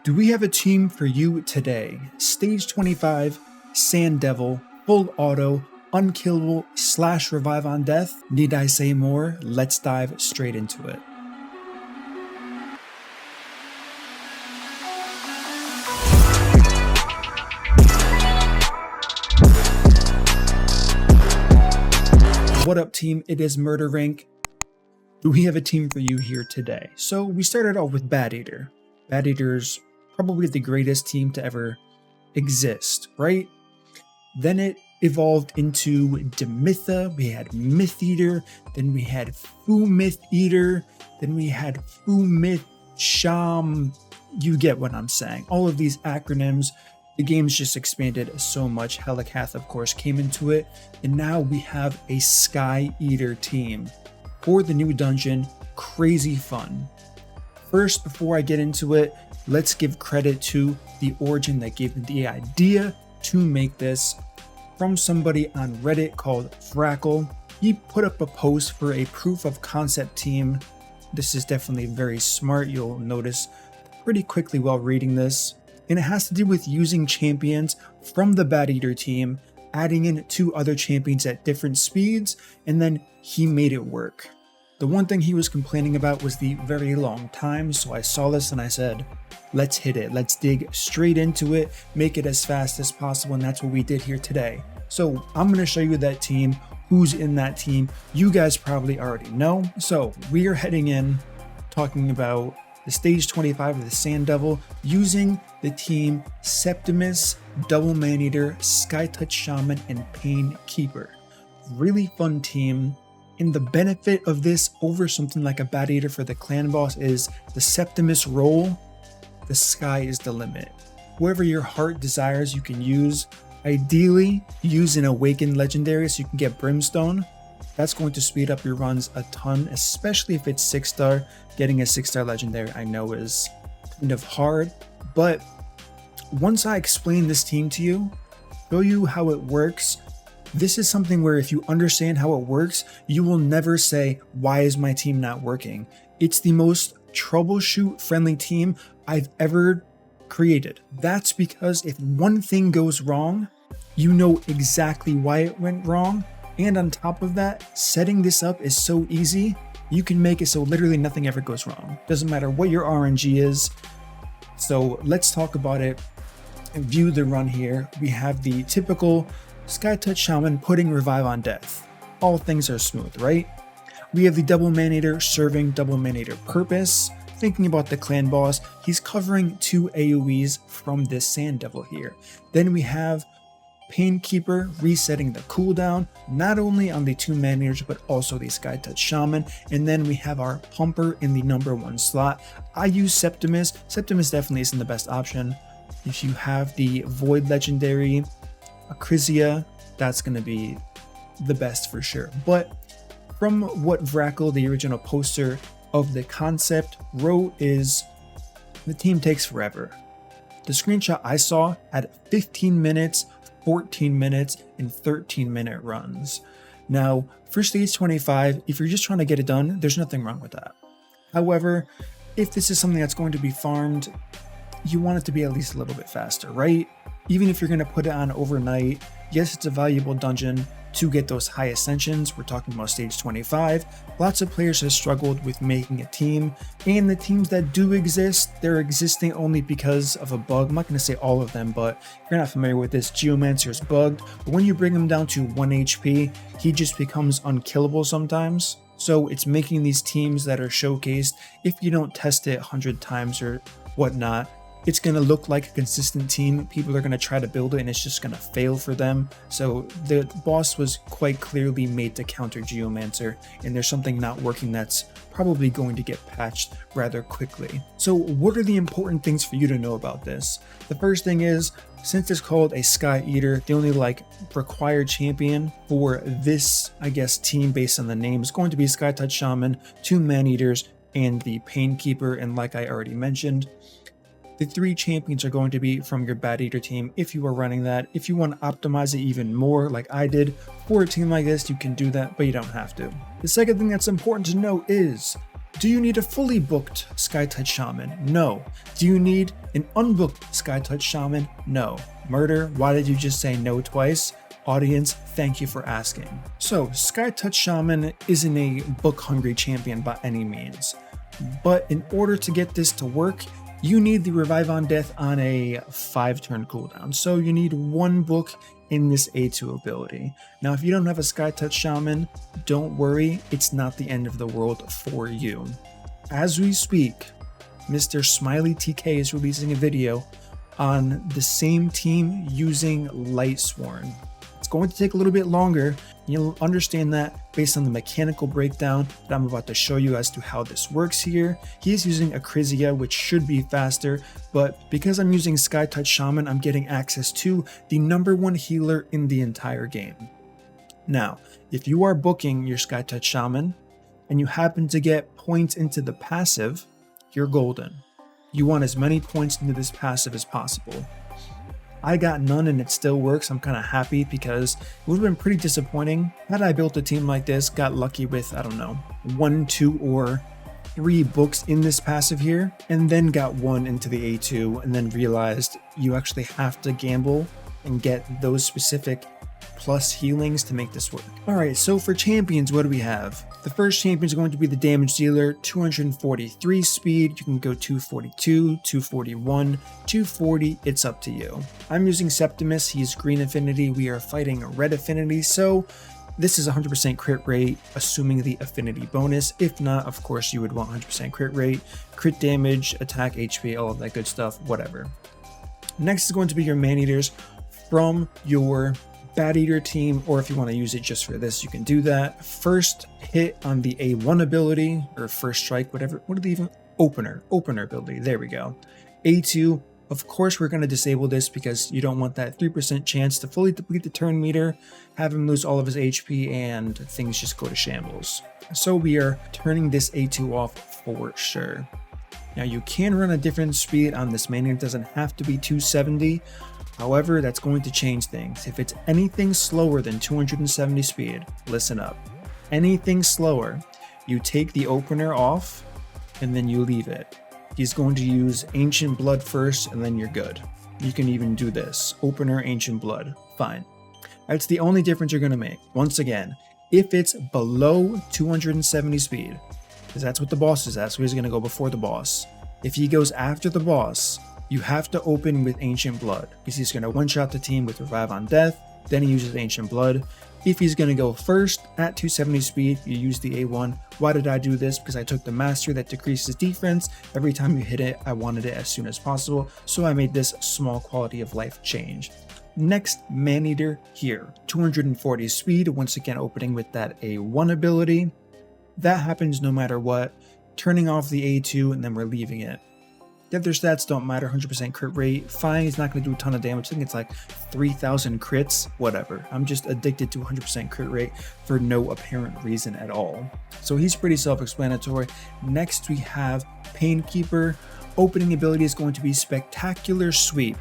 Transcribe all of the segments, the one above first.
Do we have a team for you today? Stage 25, Sand Devil, Full Auto, Unkillable / Revive on Death. Need I say more? Let's dive straight into it. What up, team? It is MurderInc. Do we have a team for you here today? So we started off with Bat Eater. Bat Eater's probably the greatest team to ever exist, right? Then it evolved into Demitha. We had Myth Eater. Then we had Fu Myth Eater. Then we had Fu Myth Sham. You get what I'm saying. All of these acronyms. The game's just expanded so much. Helikath, of course, came into it. And now we have a Skyeater team for the new dungeon. Crazy fun. First, before I get into it, let's give credit to the origin that gave me the idea to make this, from somebody on Reddit called Frackle. He put up a post for a proof of concept team. This is definitely very smart. You'll notice pretty quickly while reading this. And it has to do with using champions from the Bat Eater team, adding in 2 other champions at different speeds, and then he made it work. The one thing he was complaining about was the very long time, so I saw this and I said, let's hit it. Let's dig straight into it, make it as fast as possible, and that's what we did here today. So I'm going to show you that team, who's in that team. You guys probably already know. So we are heading in, talking about the stage 25 of the Sand Devil, using the team Septimus, Double Maneater, Skytouch Shaman, and Painkeeper. Really fun team. And the benefit of this over something like a Bat Eater for the clan boss is the Septimus roll. The sky is the limit. Whoever your heart desires, you can use. Ideally, use an Awakened Legendary so you can get Brimstone. That's going to speed up your runs a ton, especially if it's 6-star. Getting a 6-star Legendary I know is kind of hard, but once I explain this team to you, show you how it works, this is something where if you understand how it works, you will never say, why is my team not working? It's the most troubleshoot friendly team I've ever created. That's because if one thing goes wrong, you know exactly why it went wrong. And on top of that, setting this up is so easy. You can make it so literally nothing ever goes wrong. Doesn't matter what your RNG is. So let's talk about it and view the run here. We have the typical Skytouch Shaman putting Revive on Death. All things are smooth, right? We have the Double Maneater serving Double Maneater purpose. Thinking about the clan boss, he's covering 2 AoEs from this Sand Devil here. Then we have Painkeeper resetting the cooldown, not only on the 2 Maneaters, but also the Skytouch Shaman. And then we have our Pumper in the number 1 slot. I use Septimus. Septimus definitely isn't the best option. If you have the Void Legendary, Acrisia, that's going to be the best for sure. But from what Vrackle, the original poster of the concept, wrote is, the team takes forever. The screenshot I saw had 15 minutes, 14 minutes, and 13-minute runs. Now, for stage 25, if you're just trying to get it done, there's nothing wrong with that. However, if this is something that's going to be farmed, you want it to be at least a little bit faster, right? Even if you're going to put it on overnight, yes, it's a valuable dungeon to get those high ascensions. We're talking about stage 25. Lots of players have struggled with making a team, and the teams that do exist, they're existing only because of a bug. I'm not going to say all of them, but if you're not familiar with this, Geomancer is bugged. But when you bring him down to 1 HP, he just becomes unkillable sometimes. So it's making these teams that are showcased, if you don't test it 100 times or whatnot, it's going to look like a consistent team. People are going to try to build it and it's just going to fail for them. So the boss was quite clearly made to counter Geomancer, and there's something not working that's probably going to get patched rather quickly. So what are the important things for you to know about this? The first thing is, since it's called a Skyeater, the only required champion for this, I guess, team based on the name is going to be Skytouch Shaman, 2 Maneaters, and the Painkeeper. And like I already mentioned, the 3 champions are going to be from your Bat Eater team if you are running that. If you want to optimize it even more like I did for a team like this, you can do that, but you don't have to. The second thing that's important to know is Do you need a fully booked Skytouch Shaman? No. Do you need an unbooked Skytouch Shaman? No. Murder, why did you just say no twice? Audience, thank you for asking. So, Skytouch Shaman isn't a book-hungry champion by any means, but in order to get this to work, you need the Revive on Death on a 5-turn cooldown. So you need 1 book in this A2 ability. Now, if you don't have a Skytouch Shaman, don't worry, it's not the end of the world for you. As we speak, Mr. Smiley TK is releasing a video on the same team using Lightsworn. It's going to take a little bit longer. You'll understand that based on the mechanical breakdown that I'm about to show you as to how this works here. He's using Acrizia, which should be faster, but because I'm using Skytouch Shaman, I'm getting access to the #1 healer in the entire game. Now, if you are booking your Skytouch Shaman and you happen to get points into the passive, you're golden. You want as many points into this passive as possible. I got none and it still works. I'm kind of happy because it would have been pretty disappointing had I built a team like this, got lucky with, I don't know, 1, 2, or 3 books in this passive here, and then got 1 into the A2 and then realized you actually have to gamble and get those specific plus healings to make this work. Alright, so for champions, what do we have? The first champion is going to be the damage dealer, 243 speed. You can go 242, 241, 240, it's up to you. I'm using Septimus, he's green affinity, we are fighting red affinity, so this is 100% crit rate, assuming the affinity bonus. If not, of course, you would want 100% crit rate, crit damage, attack, HP, all of that good stuff, whatever. Next is going to be your man-eaters from your Bat Eater team, or if you want to use it just for this, you can do that. First hit on the A1 ability, or first strike, whatever, what are they even? Opener ability, there we go. A2, of course we're going to disable this because you don't want that 3% chance to fully deplete the turn meter, have him lose all of his HP, and things just go to shambles. So we are turning this A2 off for sure. Now you can run a different speed on this man, it doesn't have to be 270. However, that's going to change things. If it's anything slower than 270 speed, listen up. Anything slower, you take the opener off and then you leave it. He's going to use Ancient Blood first and then you're good. You can even do this. Opener, Ancient Blood. Fine. That's the only difference you're going to make. Once again, if it's below 270 speed, because that's what the boss is at, so he's going to go before the boss. If he goes after the boss, you have to open with Ancient Blood, because he's going to one-shot the team with Revive on Death, then he uses Ancient Blood. If he's going to go first at 270 speed, you use the A1. Why did I do this? Because I took the Mastery that decreases defense. Every time you hit it, I wanted it as soon as possible, so I made this small quality of life change. Next, Man-Eater here, 240 speed, once again opening with that A1 ability. That happens no matter what, turning off the A2 and then we're leaving it. The other stats don't matter, 100% crit rate, fine, he's not going to do a ton of damage, I think it's like 3,000 crits, whatever. I'm just addicted to 100% crit rate for no apparent reason at all. So he's pretty self-explanatory. Next we have Painkeeper. Opening ability is going to be Spectacular Sweep.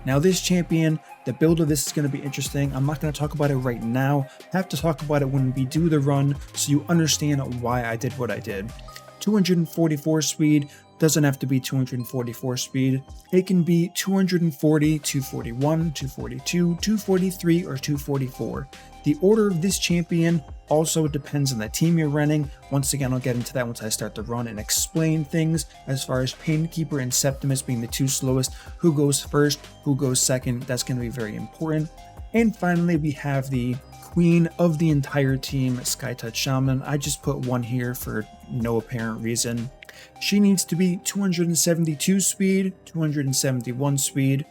Now this champion, the build of this is going to be interesting. I'm not going to talk about it right now. I have to talk about it when we do the run so you understand why I did what I did. 244 speed, doesn't have to be 244 speed. It can be 240, 241, 242, 243, or 244. The order of this champion also depends on the team you're running. Once again, I'll get into that once I start to run and explain things as far as Painkeeper and Septimus being the 2 slowest. Who goes first, who goes second, that's going to be very important. And finally, we have the queen of the entire team, Skytouch Shaman. I just put 1 here for no apparent reason. She needs to be 272 speed, 271 speed,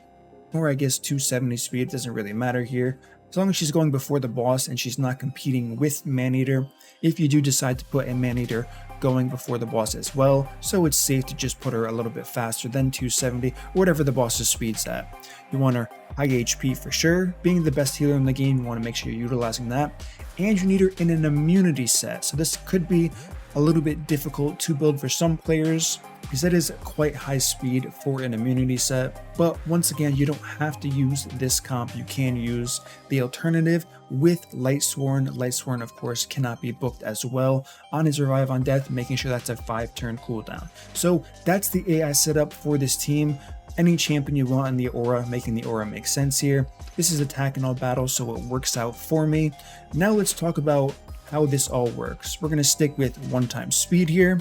or I guess 270 speed, doesn't really matter here. As long as she's going before the boss and she's not competing with Man-Eater. If you do decide to put a Man-Eater going before the boss as well, so it's safe to just put her a little bit faster than 270, or whatever the boss's speed's at. You want her high HP for sure. Being the best healer in the game, you want to make sure you're utilizing that. And you need her in an immunity set, so this could be a little bit difficult to build for some players because that is quite high speed for an immunity set. But once again, you don't have to use this comp. You can use the alternative with Lightsworn. Lightsworn, of course, cannot be booked as well on his Revive on Death, making sure that's a 5-turn cooldown. So that's the AI setup for this team. Any champion you want in the aura, making the aura make sense here. This is attack in all battles, so it works out for me. Now let's talk about how this all works. We're going to stick with 1x speed here.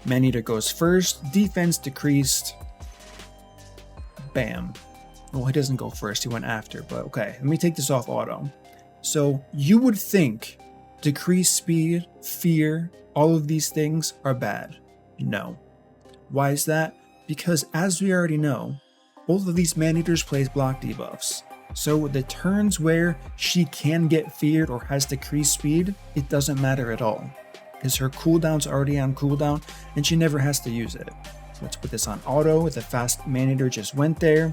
Maneater goes first, defense decreased. Bam. Well, he doesn't go first, he went after, but okay, let me take this off auto. So you would think decreased speed, fear, all of these things are bad. No. Why is that? Because as we already know, both of these Maneaters plays block debuffs. So the turns where she can get feared or has decreased speed, it doesn't matter at all. Because her cooldown's already on cooldown and she never has to use it. So let's put this on auto. The fast Maneater just went there.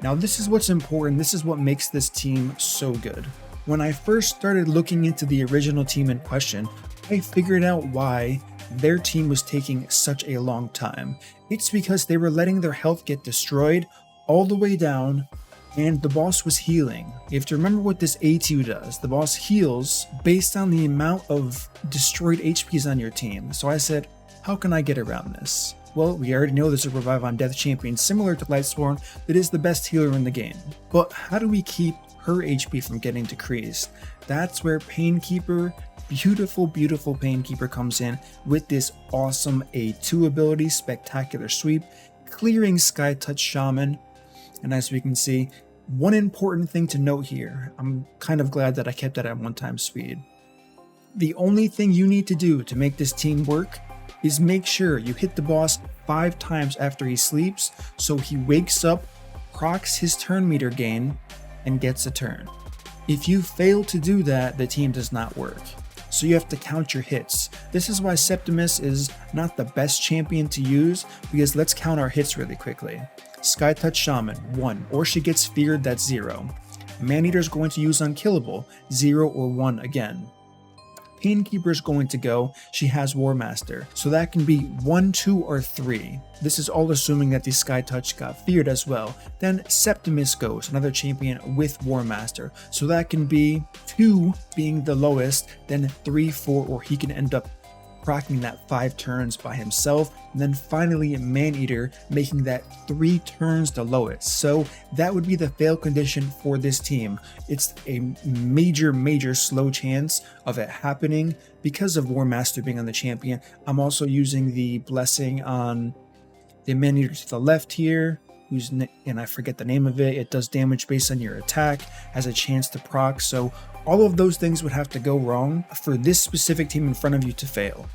Now this is what's important. This is what makes this team so good. When I first started looking into the original team in question, I figured out why their team was taking such a long time. It's because they were letting their health get destroyed all the way down, and the boss was healing. You have to remember what this A2 does. The boss heals based on the amount of destroyed HPs on your team. So I said, how can I get around this? Well, we already know there's a Revive on Death champion similar to Lightsworn that is the best healer in the game. But how do we keep her HP from getting decreased? That's where Painkeeper, beautiful Painkeeper comes in with this awesome A2 ability, Spectacular Sweep, clearing Sky Touch Shaman. And as we can see, one important thing to note here, I'm kind of glad that I kept that at 1x speed. The only thing you need to do to make this team work is make sure you hit the boss 5 times after he sleeps, so he wakes up, procs his turn meter gain, and gets a turn. If you fail to do that, the team does not work. So you have to count your hits. This is why Septimus is not the best champion to use, because let's count our hits really quickly. Sky Touch Shaman, 1, or she gets feared, that's 0. Maneater is going to use Unkillable, 0 or 1 again. Painkeeper is going to go, she has War Master, so that can be 1, 2, or 3. This is all assuming that the Sky Touch got feared as well. Then Septimus goes, another champion with War Master, so that can be 2 being the lowest, then 3, 4, or he can end up proccing that 5 turns by himself, and then finally Maneater making that 3 turns the lowest. So that would be the fail condition for this team. It's a major slow chance of it happening because of War Master being on the champion. I'm also using the blessing on the Maneater to the left here, and I forget the name of it. It does damage based on your attack, has a chance to proc, so all of those things would have to go wrong for this specific team in front of you to fail.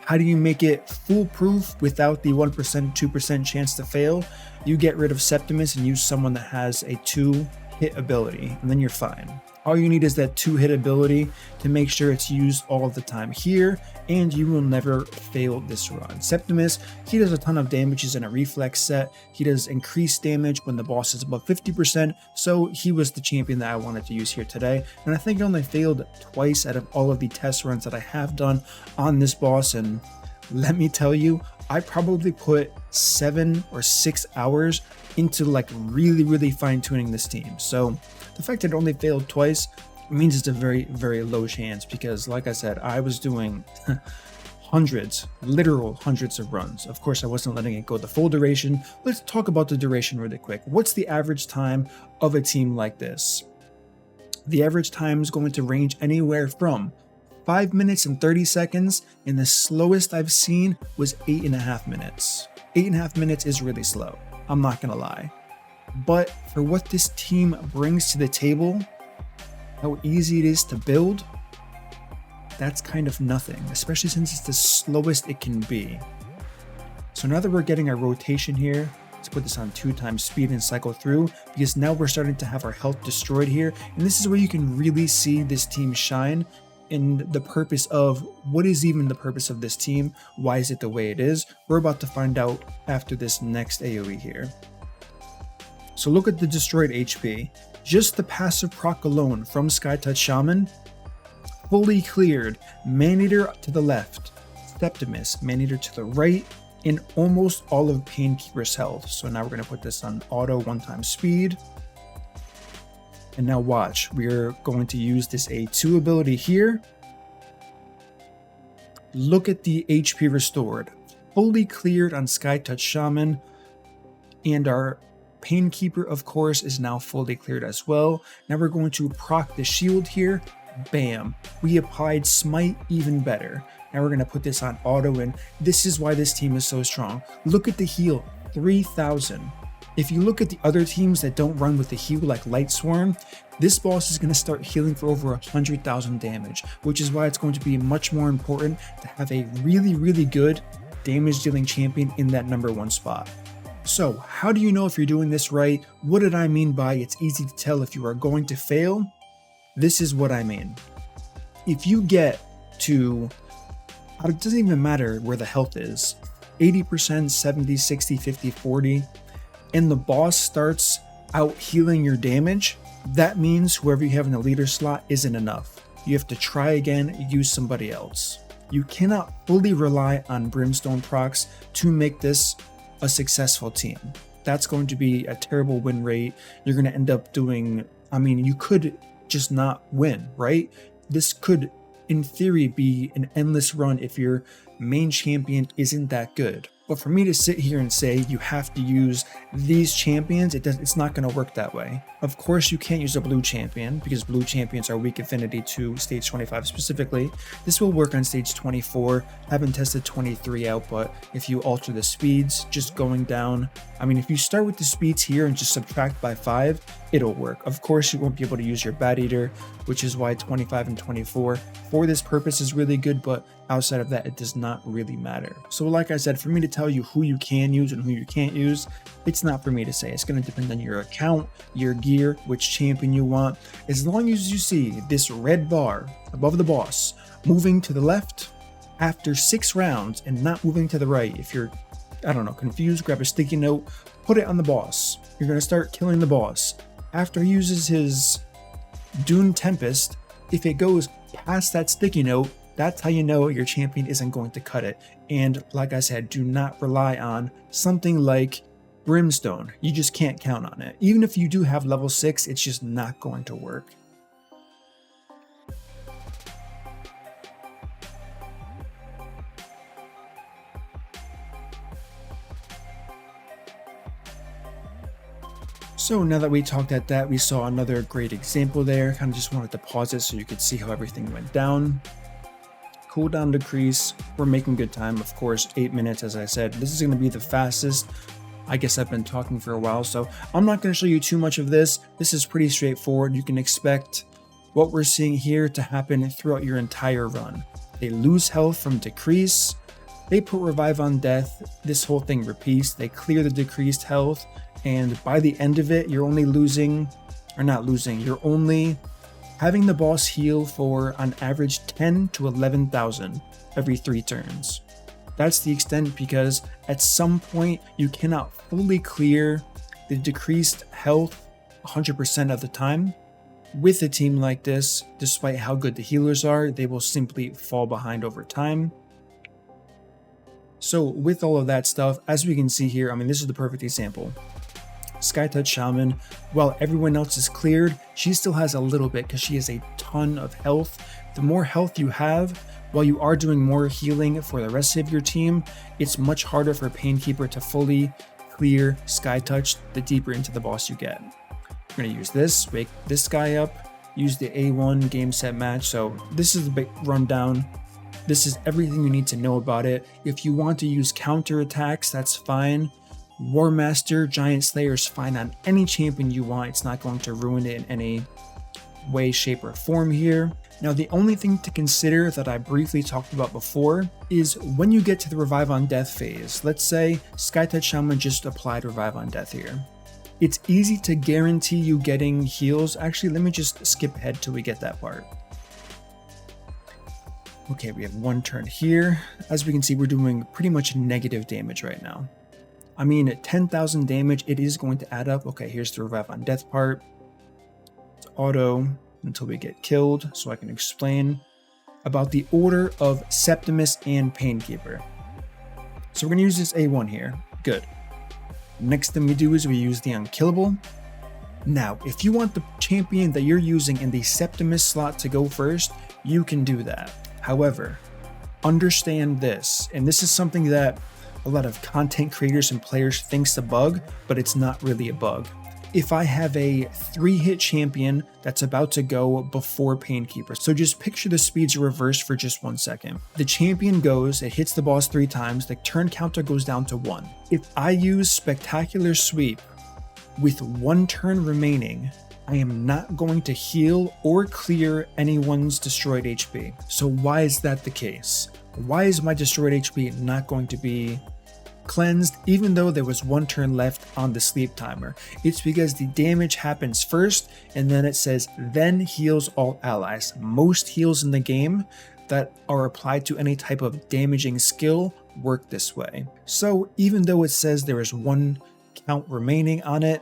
How do you make it foolproof without the 1%, 2% chance to fail? You get rid of Septimus and use someone that has a 2-hit ability, and then you're fine. All you need is that 2-hit ability to make sure it's used all of the time here, and you will never fail this run. Septimus, he does a ton of damage. He's in a reflex set. He does increased damage when the boss is above 50%, so he was the champion that I wanted to use here today. And I think I only failed twice out of all of the test runs that I have done on this boss, and let me tell you, I probably put 7 or 6 hours into like really fine-tuning this team. So the fact that it only failed twice means it's a very low chance, because like I said, I was doing literal hundreds of runs. Of course, I wasn't letting it go the full duration. Let's talk about the duration really quick. What's the average time of a team like this? The average time is going to range anywhere from 5 minutes and 30 seconds, and the slowest I've seen was 8.5 minutes. 8.5 minutes is really slow, I'm not gonna lie. But for what this team brings to the table, how easy it is to build, that's kind of nothing, especially since it's the slowest it can be. So now that we're getting our rotation here, let's put this on 2x speed and cycle through, because now we're starting to have our health destroyed here, and this is where you can really see this team shine in the purpose of what is even the purpose of this team. Why is it the way it is? We're about to find out after this next AoE here. So look at the destroyed HP. Just the passive proc alone from Sky Touch Shaman, fully cleared. Maneater to the left, Septimus, Maneater to the right, and almost all of Painkeeper's health. So now we're going to put this on auto 1x speed. And now watch, we're going to use this A2 ability here. Look at the HP restored. Fully cleared on Skytouch Shaman. And our Painkeeper, of course, is now fully cleared as well. Now we're going to proc the shield here. Bam. We applied Smite even better. Now we're going to put this on auto, and this is why this team is so strong. Look at the heal, 3,000. If you look at the other teams that don't run with the heal like Light Swarm, this boss is going to start healing for over 100,000 damage, which is why it's going to be much more important to have a really good damage dealing champion in that #1 spot. So how do you know if you're doing this right? What did I mean by it's easy to tell if you are going to fail? This is what I mean. If you get to, it doesn't even matter where the health is, 80%, 70, 60, 50, 40, and the boss starts out healing your damage, that means whoever you have in the leader slot isn't enough. You have to try again, use somebody else. You cannot fully rely on Brimstone procs to make this a successful team. That's going to be a terrible win rate. You're going to end up doing, you could just not win, right? This could, in theory, be an endless run if your main champion isn't that good. But for me to sit here and say you have to use these champions, it's not going to work that way. Of course, you can't use a blue champion because blue champions are weak affinity to stage 25 specifically. This will work on stage 24. Haven't tested 23 out, but if you alter the speeds, just going down, if you start with the speeds here and just subtract by 5, it'll work. Of course, you won't be able to use your Bat Eater, which is why 25 and 24 for this purpose is really good, but outside of that, it does not really matter. So like I said, for me to tell you who you can use and who you can't use, it's not for me to say. It's going to depend on your account, your gear, which champion you want. As long as you see this red bar above the boss moving to the left after 6 rounds and not moving to the right, if you're, confused, grab a sticky note, put it on the boss. You're going to start killing the boss. After he uses his Dune Tempest, if it goes past that sticky note, that's how you know your champion isn't going to cut it. And like I said, do not rely on something like Brimstone. You just can't count on it. Even if you do have level 6, it's just not going to work. So now that we talked at that, we saw another great example there. Kind of just wanted to pause it so you could see how everything went down. Cooldown decrease, we're making good time, of course, 8 minutes. As I said, this is going to be the fastest. I guess I've been talking for a while, so I'm not going to show you too much of this. This is pretty straightforward. You can expect what we're seeing here to happen throughout your entire run. They lose health from decrease, they put revive on death, this whole thing repeats, they clear the decreased health, and by the end of it, you're only you're only having the boss heal for on average 10 to 11,000 every 3 turns. That's the extent, because at some point you cannot fully clear the decreased health 100% of the time. With a team like this, despite how good the healers are, they will simply fall behind over time. So with all of that stuff, as we can see here, this is the perfect example. Skytouch Shaman, while everyone else is cleared, she still has a little bit because she has a ton of health. The more health you have, while you are doing more healing for the rest of your team, it's much harder for Painkeeper to fully clear Skytouch the deeper into the boss you get. We're going to use this, wake this guy up, use the A1 game set match. So this is the big rundown. This is everything you need to know about it. If you want to use counter attacks, that's fine. War Master, Giant Slayer is fine on any champion you want. It's not going to ruin it in any way, shape, or form here. Now, the only thing to consider that I briefly talked about before is when you get to the Revive on Death phase. Let's say Skytouch Shaman just applied Revive on Death here. It's easy to guarantee you getting heals. Actually, let me just skip ahead till we get that part. Okay, we have 1 turn here. As we can see, we're doing pretty much negative damage right now. At 10,000 damage, it is going to add up. Okay, here's the Revive on Death part. It's auto until we get killed, so I can explain. about the order of Septimus and Painkeeper. So we're going to use this A1 here. Good. Next thing we do is we use the Unkillable. Now, if you want the champion that you're using in the Septimus slot to go first, you can do that. However, understand this, and this is something that a lot of content creators and players thinks a bug, but it's not really a bug. If I have a 3-hit champion that's about to go before Painkeeper, so just picture the speeds are reversed for just 1 second. The champion goes, it hits the boss 3 times, the turn counter goes down to 1. If I use Spectacular Sweep with 1 turn remaining, I am not going to heal or clear anyone's destroyed HP. So why is that the case? Why is my destroyed HP not going to be cleansed even though there was 1 turn left on the sleep timer? It's because the damage happens first and then it says then heals all allies. Most heals in the game that are applied to any type of damaging skill work this way. So even though it says there is 1 count remaining on it,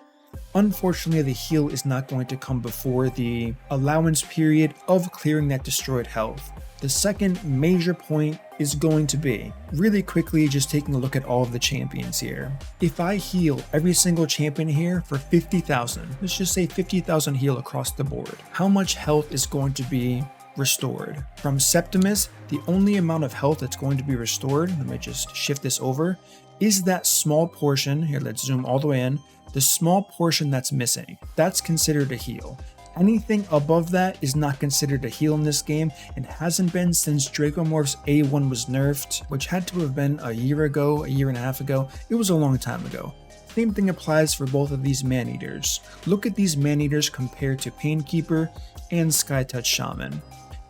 unfortunately the heal is not going to come before the allowance period of clearing that destroyed health. The second major point is going to be, really quickly, just taking a look at all of the champions here. If I heal every single champion here for 50,000, let's just say 50,000 heal across the board, how much health is going to be restored? From Septimus, the only amount of health that's going to be restored, let me just shift this over, is that small portion, here let's zoom all the way in, the small portion that's missing. That's considered a heal. Anything above that is not considered a heal in this game and hasn't been since Dracomorph's A1 was nerfed, which had to have been a year ago, a year and a half ago. It was a long time ago. Same thing applies for both of these man-eaters. Look at these man-eaters compared to Painkeeper and Skytouch Shaman.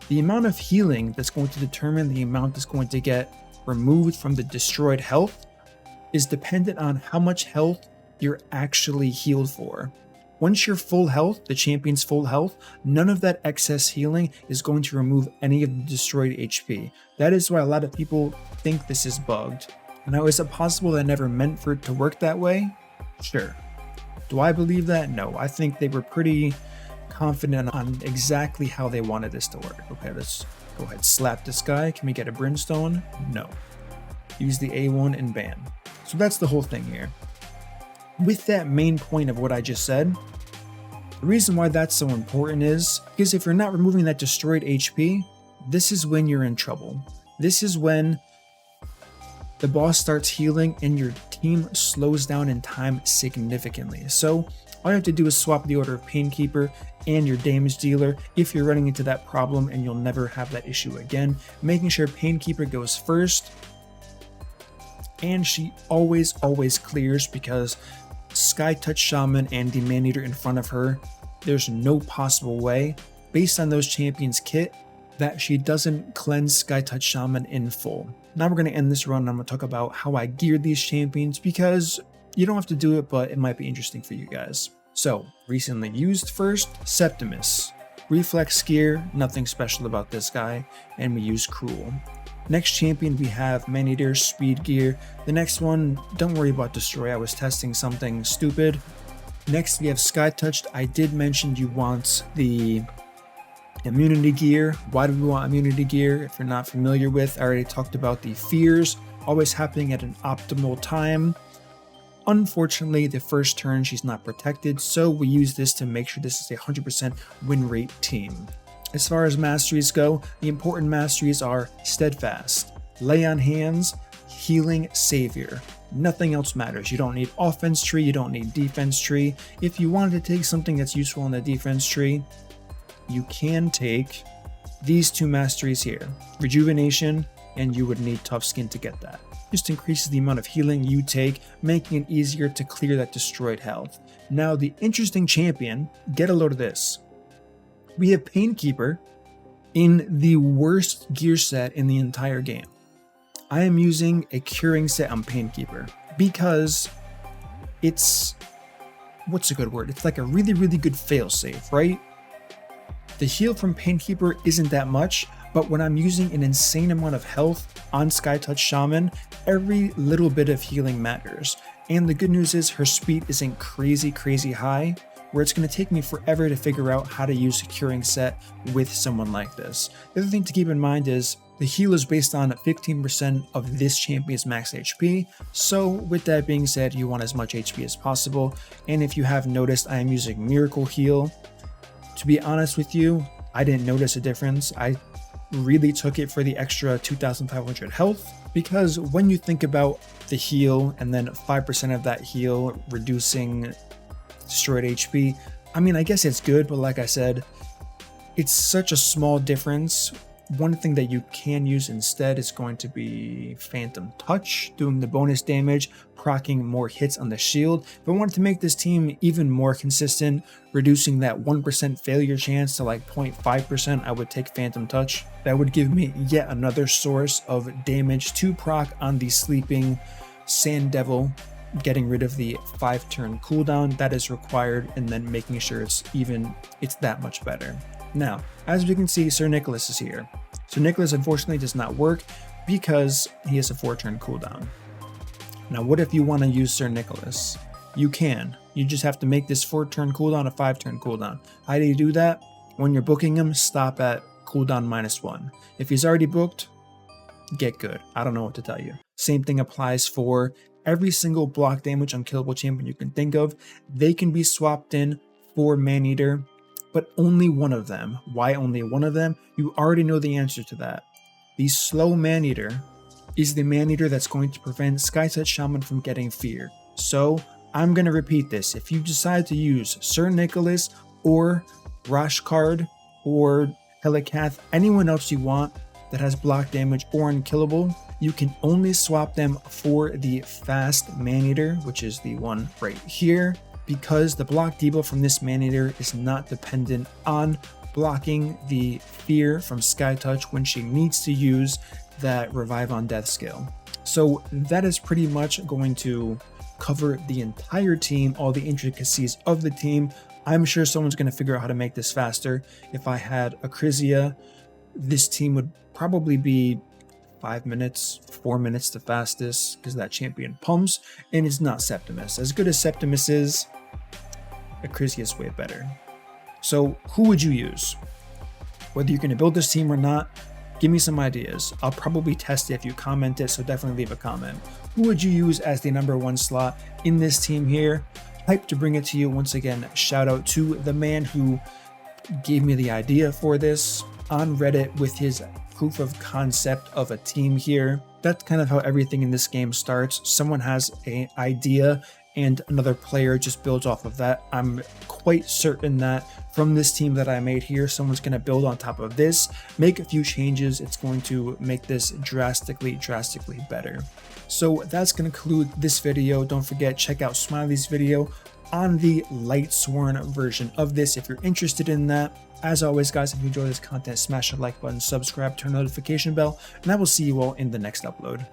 The amount of healing that's going to determine the amount that's going to get removed from the destroyed health is dependent on how much health you're actually healed for. Once you're full health, the champion's full health, none of that excess healing is going to remove any of the destroyed HP. That is why a lot of people think this is bugged. Now, is it possible that never meant for it to work that way? Sure. Do I believe that? No. I think they were pretty confident on exactly how they wanted this to work. Okay, let's go ahead, slap this guy. Can we get a brimstone? No. Use the A1 and ban. So that's the whole thing here. With that main point of what I just said, the reason why that's so important is because if you're not removing that destroyed HP, this is when you're in trouble. This is when the boss starts healing and your team slows down in time significantly. So all you have to do is swap the order of Painkeeper and your damage dealer if you're running into that problem, and you'll never have that issue again. Making sure Painkeeper goes first, and she always clears, because Skytouch Shaman and the Man-Eater in front of her, there's no possible way, based on those champions' kit, that she doesn't cleanse Skytouch Shaman in full. Now we're going to end this run, and I'm going to talk about how I geared these champions, because you don't have to do it, but it might be interesting for you guys. So, recently used first, Septimus. Reflex gear, nothing special about this guy, and we use Cruel. Next champion we have Man-Eater, speed gear. The next one, don't worry about destroy, I was testing something stupid. Next we have Skytouched. I did mention you want the immunity gear. Why do we want immunity gear? If you're not familiar with, I already talked about the fears always happening at an optimal time. Unfortunately, the first turn she's not protected, so we use this to make sure this is a 100% win rate team. As far as masteries go, the important masteries are Steadfast, Lay on Hands, Healing, Savior. Nothing else matters. You don't need offense tree, you don't need defense tree. If you wanted to take something that's useful in the defense tree, you can take these 2 masteries here, Rejuvenation, and you would need Tough Skin to get that. Just increases the amount of healing you take, making it easier to clear that destroyed health. Now, the interesting champion, get a load of this. We have Painkeeper in the worst gear set in the entire game. I am using a curing set on Painkeeper because it's, what's a good word? It's like a really good failsafe, right? The heal from Painkeeper isn't that much, but when I'm using an insane amount of health on Skytouch Shaman, every little bit of healing matters. And the good news is her speed isn't crazy high, where it's going to take me forever to figure out how to use a curing set with someone like this. The other thing to keep in mind is the heal is based on 15% of this champion's max HP, so with that being said, you want as much HP as possible, and if you have noticed, I am using Miracle Heal. To be honest with you, I didn't notice a difference. I really took it for the extra 2,500 health, because when you think about the heal and then 5% of that heal reducing destroyed HP, I mean, I guess it's good, but like I said, it's such a small difference. One thing that you can use instead is going to be Phantom Touch, doing the bonus damage, proccing more hits on the shield. If I wanted to make this team even more consistent, reducing that 1% failure chance to like 0.5%, I would take Phantom Touch. That would give me yet another source of damage to proc on the sleeping Sand Devil, getting rid of the 5-turn cooldown that is required, and then making sure it's that much better. Now, as we can see, Sir Nicholas is here. Sir Nicholas unfortunately does not work because he has a 4-turn cooldown. Now, what if you want to use Sir Nicholas? You can. You just have to make this 4-turn cooldown a 5-turn cooldown. How do you do that? When you're booking him, stop at cooldown -1. If he's already booked, get good. I don't know what to tell you. Same thing applies for every single block damage unkillable champion you can think of. They can be swapped in for Maneater, but only one of them. Why only one of them? You already know the answer to that. The slow Maneater is the Maneater that's going to prevent Skytouch Shaman from getting fear. So I'm going to repeat this. If you decide to use Sir Nicholas or Rashkard or Helikath, anyone else you want that has block damage or unkillable, you can only swap them for the fast Maneater, which is the one right here, because the block debuff from this Maneater is not dependent on blocking the fear from Skytouch when she needs to use that Revive on Death skill. So that is pretty much going to cover the entire team, all the intricacies of the team. I'm sure someone's going to figure out how to make this faster. If I had a Krizia, this team would probably be 5 minutes, 4 minutes the fastest, because that champion pumps, and it's not Septimus. As good as Septimus is, Krizia is way better. So who would you use? Whether you're going to build this team or not, give me some ideas. I'll probably test it if you comment it, so definitely leave a comment. Who would you use as the #1 slot in this team here? Hyped to bring it to you. Once again, shout out to the man who gave me the idea for this on Reddit with his proof of concept of a team here. That's kind of how everything in this game starts. Someone has an idea and another player just builds off of that. I'm quite certain that from this team that I made here, someone's going to build on top of this, make a few changes. It's going to make this drastically better. So that's going to conclude this video. Don't forget, check out Smiley's video on the Lightsworn version of this if you're interested in that. As always, guys, if you enjoy this content, smash the like button, subscribe, turn the notification bell, and I will see you all in the next upload.